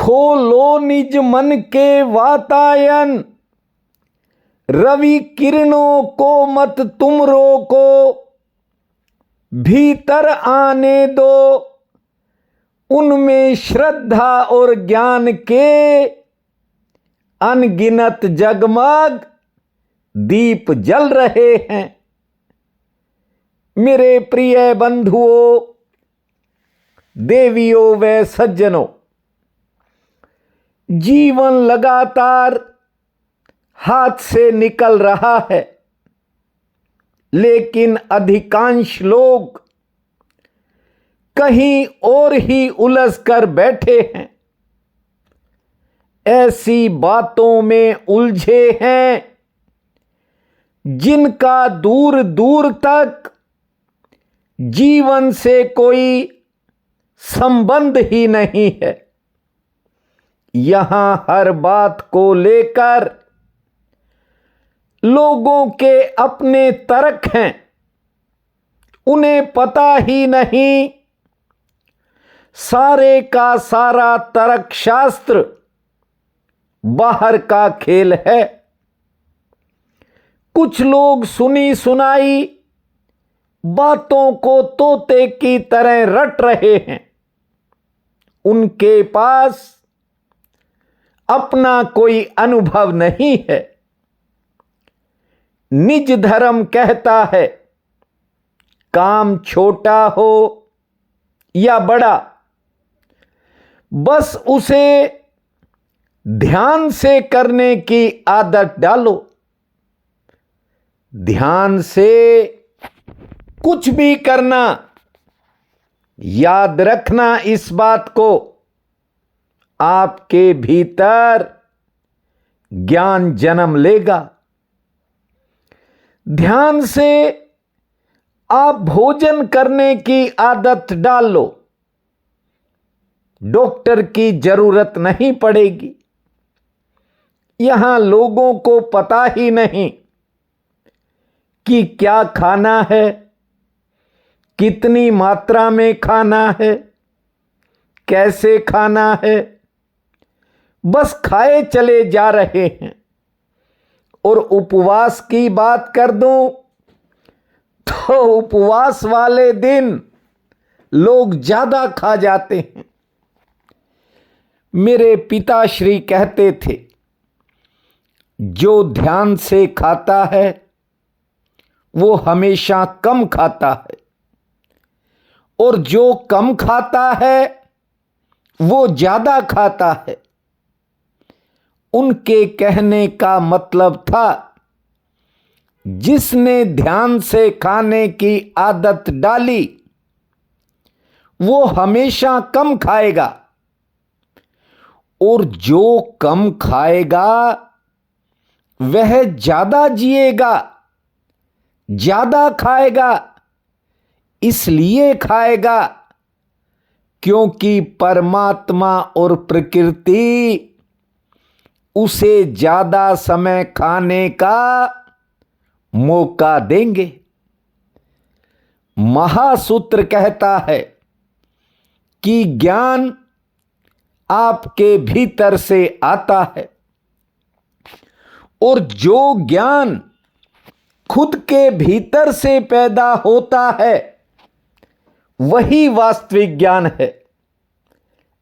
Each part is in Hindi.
खोलो निज मन के वातायन, रवि किरणों को मत तुम रोको, भीतर आने दो उनमें श्रद्धा और ज्ञान के अनगिनत जगमग दीप जल रहे हैं। मेरे प्रिय बंधुओं, देवियों व सज्जनों, जीवन लगातार हाथ से निकल रहा है, लेकिन अधिकांश लोग कहीं और ही उलझ कर बैठे हैं। ऐसी बातों में उलझे हैं जिनका दूर दूर तक जीवन से कोई संबंध ही नहीं है। यहां हर बात को लेकर लोगों के अपने तर्क हैं, उन्हें पता ही नहीं सारे का सारा तर्क शास्त्र बाहर का खेल है। कुछ लोग सुनी सुनाई बातों को तोते की तरह रट रहे हैं। उनके पास अपना कोई अनुभव नहीं है। निज धर्म कहता है, काम छोटा हो या बड़ा, बस उसे ध्यान से करने की आदत डालो। ध्यान से कुछ भी करना, याद रखना इस बात को, आपके भीतर ज्ञान जन्म लेगा। ध्यान से आप भोजन करने की आदत डाल लो, डॉक्टर की जरूरत नहीं पड़ेगी। यहां लोगों को पता ही नहीं कि क्या खाना है, कितनी मात्रा में खाना है, कैसे खाना है, बस खाए चले जा रहे हैं। और उपवास की बात कर दूं तो उपवास वाले दिन लोग ज्यादा खा जाते हैं। मेरे पिताश्री कहते थे, जो ध्यान से खाता है वो हमेशा कम खाता है, और जो कम खाता है वो ज्यादा खाता है। उनके कहने का मतलब था, जिसने ध्यान से खाने की आदत डाली वो हमेशा कम खाएगा, और जो कम खाएगा वह ज्यादा जिएगा। ज्यादा खाएगा इसलिए खाएगा क्योंकि परमात्मा और प्रकृति उसे ज्यादा समय खाने का मौका देंगे। महासूत्र कहता है कि ज्ञान आपके भीतर से आता है, और जो ज्ञान खुद के भीतर से पैदा होता है वही वास्तविक ज्ञान है।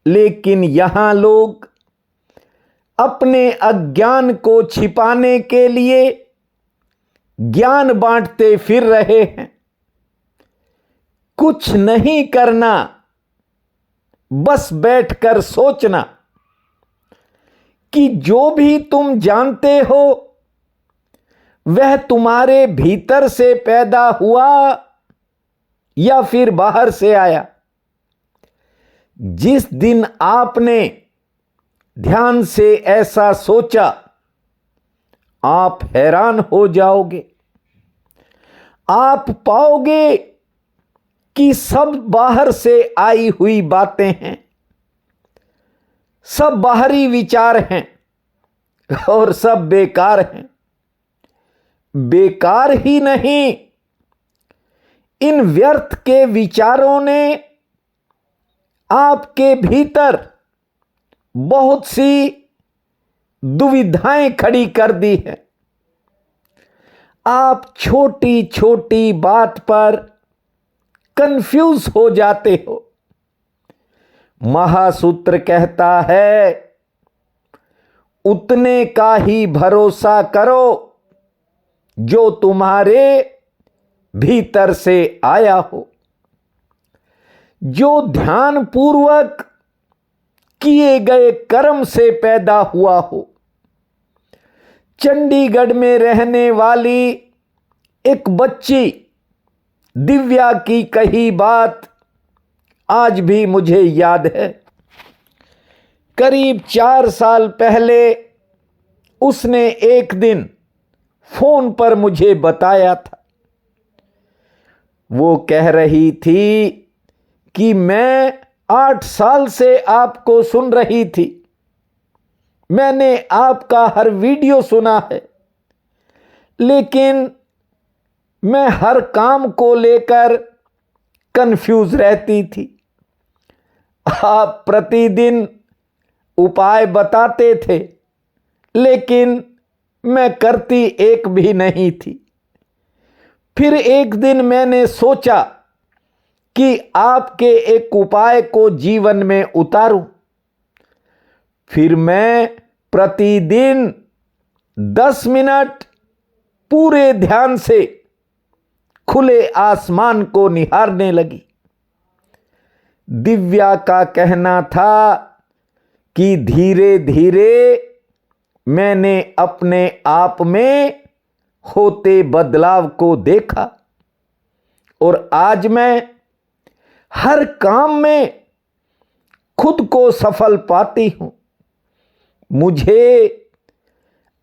लेकिन यहां लोग अपने अज्ञान को छिपाने के लिए ज्ञान बांटते फिर रहे हैं। कुछ नहीं करना, बस बैठकर सोचना कि जो भी तुम जानते हो वह तुम्हारे भीतर से पैदा हुआ या फिर बाहर से आया। जिस दिन आपने ध्यान से ऐसा सोचा, आप हैरान हो जाओगे। आप पाओगे कि सब बाहर से आई हुई बातें हैं, सब बाहरी विचार हैं और सब बेकार हैं। बेकार ही नहीं, इन व्यर्थ के विचारों ने आपके भीतर बहुत सी दुविधाएं खड़ी कर दी हैं। आप छोटी छोटी बात पर कंफ्यूज हो जाते हो। महासूत्र कहता है, उतने का ही भरोसा करो जो तुम्हारे भीतर से आया हो, जो ध्यान पूर्वक किए गए कर्म से पैदा हुआ हो। चंडीगढ़ में रहने वाली एक बच्ची दिव्या की कही बात आज भी मुझे याद है। करीब 4 साल पहले उसने एक दिन फोन पर मुझे बताया था। वो कह रही थी कि मैं 8 साल से आपको सुन रही थी, मैंने आपका हर वीडियो सुना है, लेकिन मैं हर काम को लेकर कंफ्यूज रहती थी। आप प्रतिदिन उपाय बताते थे, लेकिन मैं करती एक भी नहीं थी। फिर एक दिन मैंने सोचा कि आपके एक उपाय को जीवन में उतारूं। फिर मैं प्रतिदिन 10 मिनट पूरे ध्यान से खुले आसमान को निहारने लगी। दिव्या का कहना था कि धीरे धीरे मैंने अपने आप में होते बदलाव को देखा और आज मैं हर काम में खुद को सफल पाती हूं। मुझे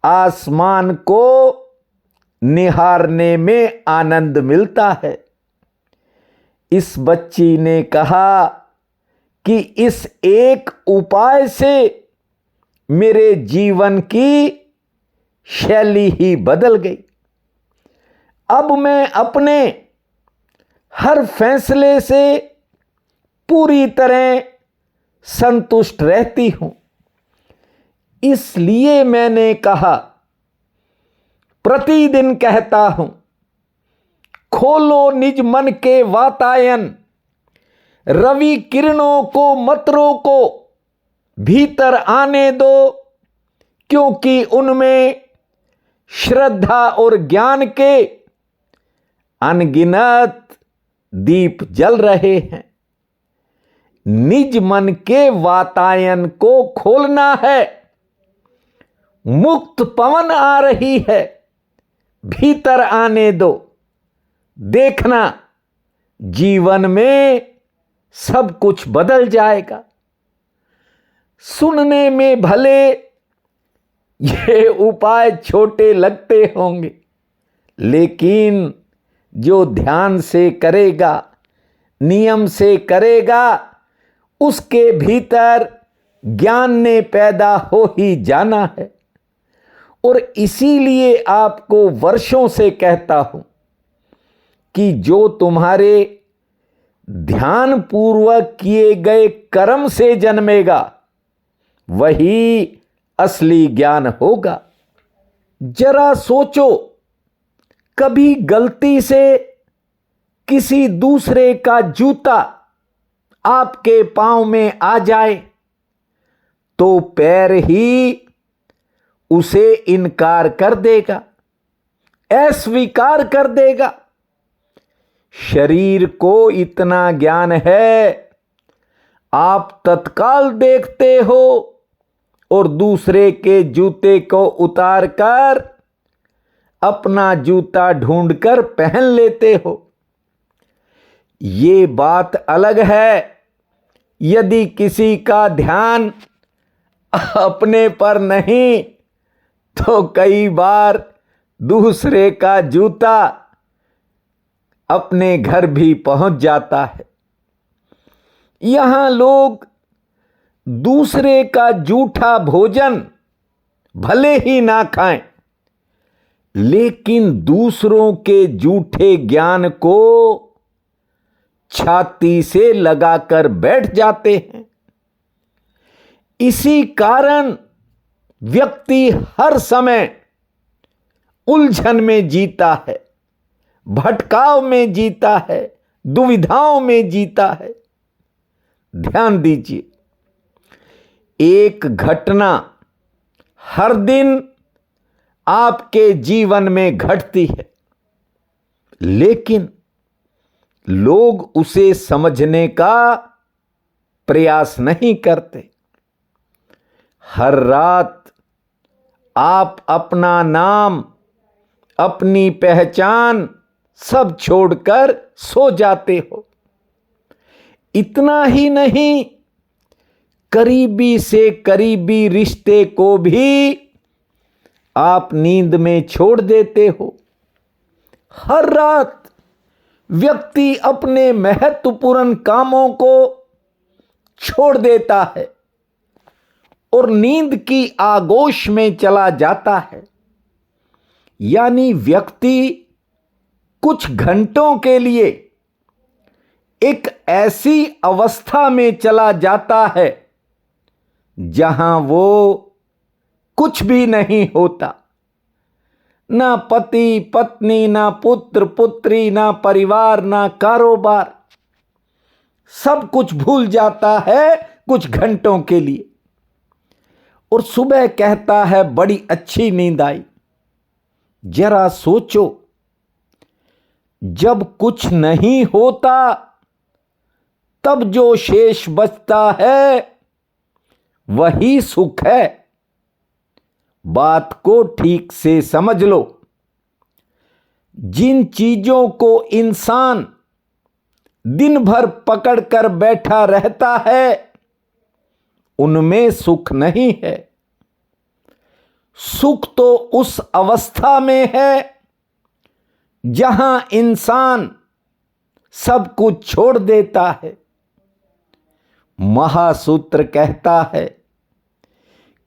आसमान को निहारने में आनंद मिलता है। इस बच्ची ने कहा कि इस एक उपाय से मेरे जीवन की शैली ही बदल गई। अब मैं अपने हर फैसले से पूरी तरह संतुष्ट रहती हूं। इसलिए मैंने कहा, प्रतिदिन कहता हूं, खोलो निज मन के वातायन, रवि किरणों को मत रोको, भीतर आने दो, क्योंकि उनमें श्रद्धा और ज्ञान के अनगिनत दीप जल रहे हैं। निज मन के वातायन को खोलना है। मुक्त पवन आ रही है, भीतर आने दो। देखना, जीवन में सब कुछ बदल जाएगा। सुनने में भले ये उपाय छोटे लगते होंगे, लेकिन जो ध्यान से करेगा, नियम से करेगा, उसके भीतर ज्ञान ने पैदा हो ही जाना है। और इसीलिए आपको वर्षों से कहता हूं कि जो तुम्हारे ध्यान पूर्वक किए गए कर्म से जन्मेगा, वही असली ज्ञान होगा। जरा सोचो, कभी गलती से किसी दूसरे का जूता आपके पांव में आ जाए तो पैर ही उसे इनकार कर देगा, अस्वीकार कर देगा। शरीर को इतना ज्ञान है, आप तत्काल देखते हो और दूसरे के जूते को उतार कर अपना जूता ढूंढकर पहन लेते हो। ये बात अलग है यदि किसी का ध्यान अपने पर नहीं तो कई बार दूसरे का जूता अपने घर भी पहुंच जाता है। यहां लोग दूसरे का जूठा भोजन भले ही ना खाएं, लेकिन दूसरों के जूठे ज्ञान को छाती से लगाकर बैठ जाते हैं। इसी कारण व्यक्ति हर समय उलझन में जीता है, भटकाव में जीता है, दुविधाओं में जीता है। ध्यान दीजिए, एक घटना हर दिन आपके जीवन में घटती है, लेकिन लोग उसे समझने का प्रयास नहीं करते। हर रात आप अपना नाम, अपनी पहचान सब छोड़कर सो जाते हो। इतना ही नहीं, करीबी से करीबी रिश्ते को भी आप नींद में छोड़ देते हो। हर रात व्यक्ति अपने महत्वपूर्ण कामों को छोड़ देता है और नींद की आगोश में चला जाता है। यानी व्यक्ति कुछ घंटों के लिए एक ऐसी अवस्था में चला जाता है जहां वो कुछ भी नहीं होता, ना पति पत्नी, ना पुत्र पुत्री, ना परिवार, ना कारोबार, सब कुछ भूल जाता है कुछ घंटों के लिए, और सुबह कहता है बड़ी अच्छी नींद आई। जरा सोचो, जब कुछ नहीं होता तब जो शेष बचता है वही सुख है। बात को ठीक से समझ लो। जिन चीजों को इंसान दिन भर पकड़ कर बैठा रहता है उनमें सुख नहीं है। सुख तो उस अवस्था में है जहां इंसान सब कुछ छोड़ देता है। महासूत्र कहता है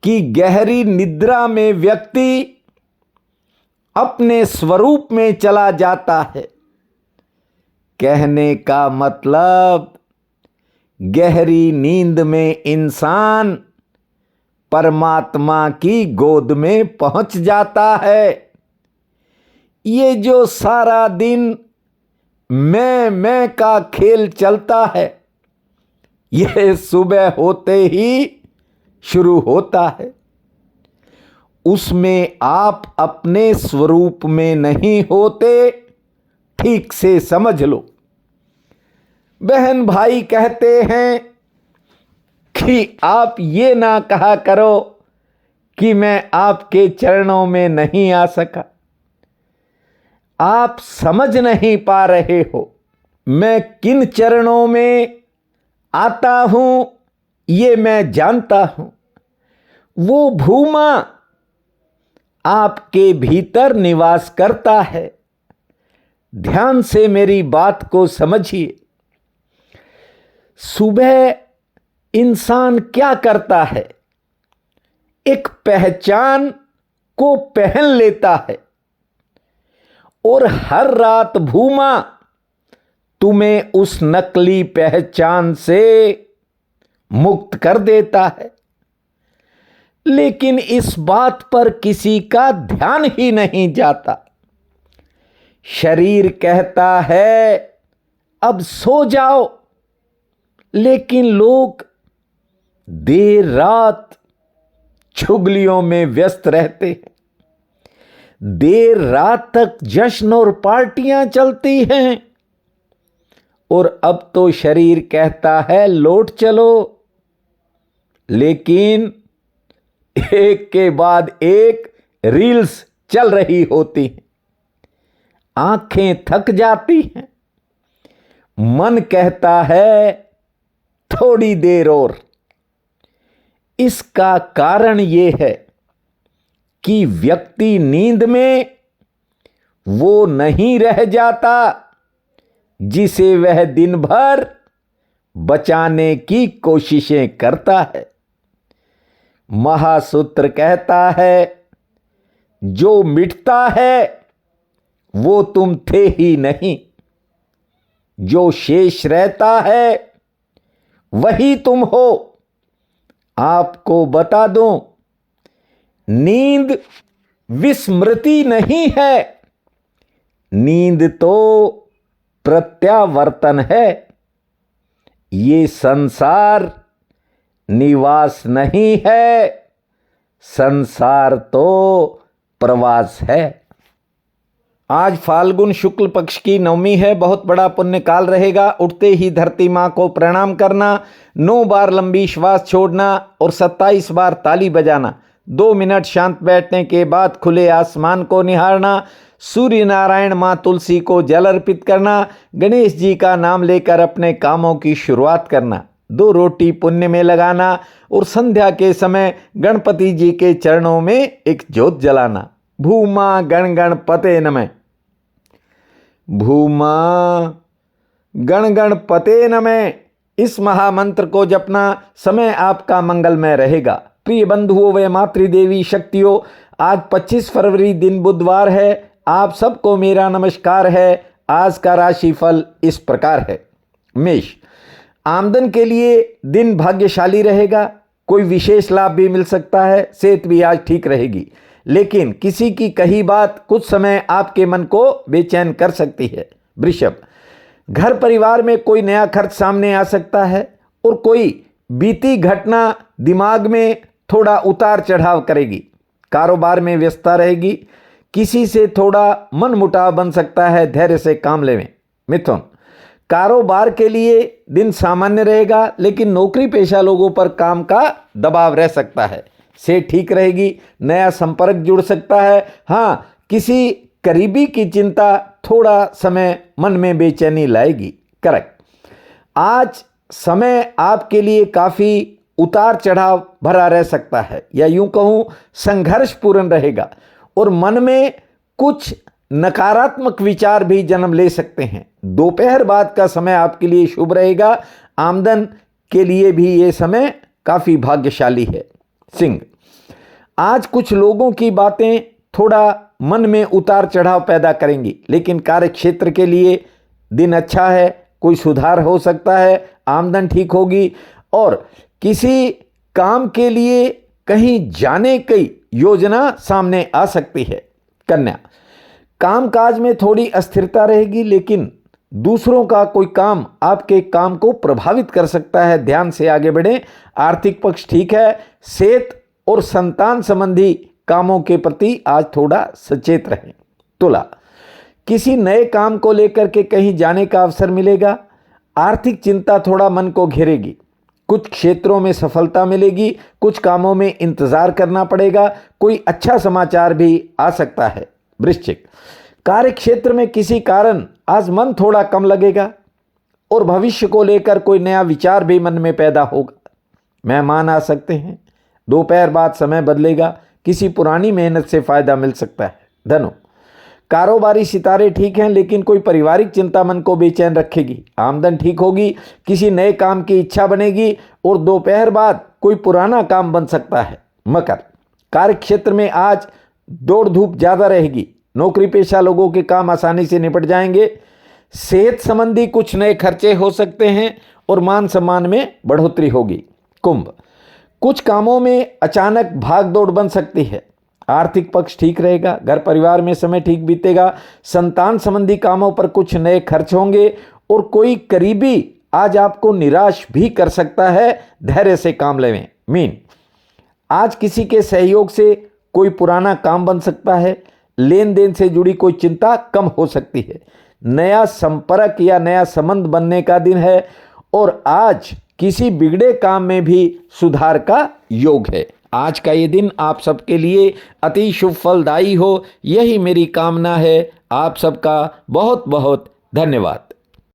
कि गहरी निद्रा में व्यक्ति अपने स्वरूप में चला जाता है। कहने का मतलब, गहरी नींद में इंसान परमात्मा की गोद में पहुंच जाता है। ये जो सारा दिन मैं का खेल चलता है, यह सुबह होते ही शुरू होता है। उसमें आप अपने स्वरूप में नहीं होते, ठीक से समझ लो। बहन भाई कहते हैं कि आप ये ना कहा करो कि मैं आपके चरणों में नहीं आ सका। आप समझ नहीं पा रहे हो मैं किन चरणों में आता हूं, ये मैं जानता हूं। वो भूमा आपके भीतर निवास करता है। ध्यान से मेरी बात को समझिए। सुबह इंसान क्या करता है? एक पहचान को पहन लेता है और हर रात भूमा तुम्हें उस नकली पहचान से मुक्त कर देता है। लेकिन इस बात पर किसी का ध्यान ही नहीं जाता। शरीर कहता है अब सो जाओ, लेकिन लोग देर रात चुगलियों में व्यस्त रहते हैं। देर रात तक जश्न और पार्टियां चलती हैं, और अब तो शरीर कहता है लौट चलो। लेकिन एक के बाद एक रील्स चल रही होती हैं, आंखें थक जाती हैं, मन कहता है थोड़ी देर और। इसका कारण यह है कि व्यक्ति नींद में वो नहीं रह जाता जिसे वह दिन भर बचाने की कोशिशें करता है। महासूत्र कहता है जो मिटता है वो तुम थे ही नहीं, जो शेष रहता है वही तुम हो। आपको बता दूं, नींद विस्मृति नहीं है, नींद तो प्रत्यावर्तन है। ये संसार निवास नहीं है, संसार तो प्रवास है। आज फाल्गुन शुक्ल पक्ष की नवमी है, बहुत बड़ा पुण्य काल रहेगा। उठते ही धरती माँ को प्रणाम करना, 9 बार लंबी श्वास छोड़ना और 27 बार ताली बजाना। 2 मिनट शांत बैठने के बाद खुले आसमान को निहारना, सूर्य नारायण माँ तुलसी को जल अर्पित करना, गणेश जी का नाम लेकर अपने कामों की शुरुआत करना, 2 रोटी पुण्य में लगाना और संध्या के समय गणपति जी के चरणों में एक ज्योत जलाना। भूमा गण गणपते नमः, भूमा गण गणपते नमः। इस महामंत्र को जपना, समय आपका मंगलमय रहेगा। प्रिय बंधुओं व मातृदेवी शक्तियों, आज 25 फरवरी दिन बुधवार है। आप सबको मेरा नमस्कार है। आज का राशिफल इस प्रकार है। मेष, आमदन के लिए दिन भाग्यशाली रहेगा, कोई विशेष लाभ भी मिल सकता है। सेहत भी आज ठीक रहेगी, लेकिन किसी की कही बात कुछ समय आपके मन को बेचैन कर सकती है। वृषभ, घर परिवार में कोई नया खर्च सामने आ सकता है और कोई बीती घटना दिमाग में थोड़ा उतार चढ़ाव करेगी। कारोबार में व्यस्तता रहेगी, किसी से थोड़ा मनमुटाव बन सकता है, धैर्य से काम लें। मिथुन, कारोबार के लिए दिन सामान्य रहेगा, लेकिन नौकरी पेशा लोगों पर काम का दबाव रह सकता है। से ठीक रहेगी, नया संपर्क जुड़ सकता है। हाँ, किसी करीबी की चिंता थोड़ा समय मन में बेचैनी लाएगी। कर्क, आज समय आपके लिए काफ़ी उतार चढ़ाव भरा रह सकता है, या यूं कहूं संघर्षपूर्ण रहेगा और मन में कुछ नकारात्मक विचार भी जन्म ले सकते हैं। दोपहर बाद का समय आपके लिए शुभ रहेगा। आमदन के लिए भी ये समय काफ़ी भाग्यशाली है। सिंह, आज कुछ लोगों की बातें थोड़ा मन में उतार चढ़ाव पैदा करेंगी, लेकिन कार्य क्षेत्र के लिए दिन अच्छा है, कोई सुधार हो सकता है, आमदन ठीक होगी और किसी काम के लिए कहीं जाने की योजना सामने आ सकती है। कन्या, कामकाज में थोड़ी अस्थिरता रहेगी, लेकिन दूसरों का कोई काम आपके काम को प्रभावित कर सकता है, ध्यान से आगे बढ़ें। आर्थिक पक्ष ठीक है। सेहत और संतान संबंधी कामों के प्रति आज थोड़ा सचेत रहें। तुला, किसी नए काम को लेकर के कहीं जाने का अवसर मिलेगा। आर्थिक चिंता थोड़ा मन को घेरेगी, कुछ क्षेत्रों में सफलता मिलेगी, कुछ कामों में इंतजार करना पड़ेगा, कोई अच्छा समाचार भी आ सकता है। वृश्चिक, कार्य क्षेत्र में किसी कारण आज मन थोड़ा कम लगेगा और भविष्य को लेकर कोई नया विचार भी मन में पैदा होगा। मेहमान आ सकते हैं, दोपहर बाद समय बदलेगा, किसी पुरानी मेहनत से फायदा मिल सकता है। धनु, कारोबारी सितारे ठीक हैं, लेकिन कोई पारिवारिक चिंता मन को बेचैन रखेगी। आमदन ठीक होगी, किसी नए काम की इच्छा बनेगी और दोपहर बाद कोई पुराना काम बन सकता है। मकर, कार्य क्षेत्र में आज दौड़ धूप ज़्यादा रहेगी, नौकरी पेशा लोगों के काम आसानी से निपट जाएंगे। सेहत संबंधी कुछ नए खर्चे हो सकते हैं और मान सम्मान में बढ़ोतरी होगी। कुंभ, कुछ कामों में अचानक भाग दौड़ बन सकती है। आर्थिक पक्ष ठीक रहेगा, घर परिवार में समय ठीक बीतेगा। संतान संबंधी कामों पर कुछ नए खर्च होंगे और कोई करीबी आज आपको निराश भी कर सकता है, धैर्य से काम लें। मीन, आज किसी के सहयोग से कोई पुराना काम बन सकता है, लेन देन से जुड़ी कोई चिंता कम हो सकती है। नया संपर्क या नया संबंध बनने का दिन है और आज किसी बिगड़े काम में भी सुधार का योग है। आज का ये दिन आप सबके लिए अति शुभ फलदायी हो, यही मेरी कामना है। आप सबका बहुत बहुत धन्यवाद।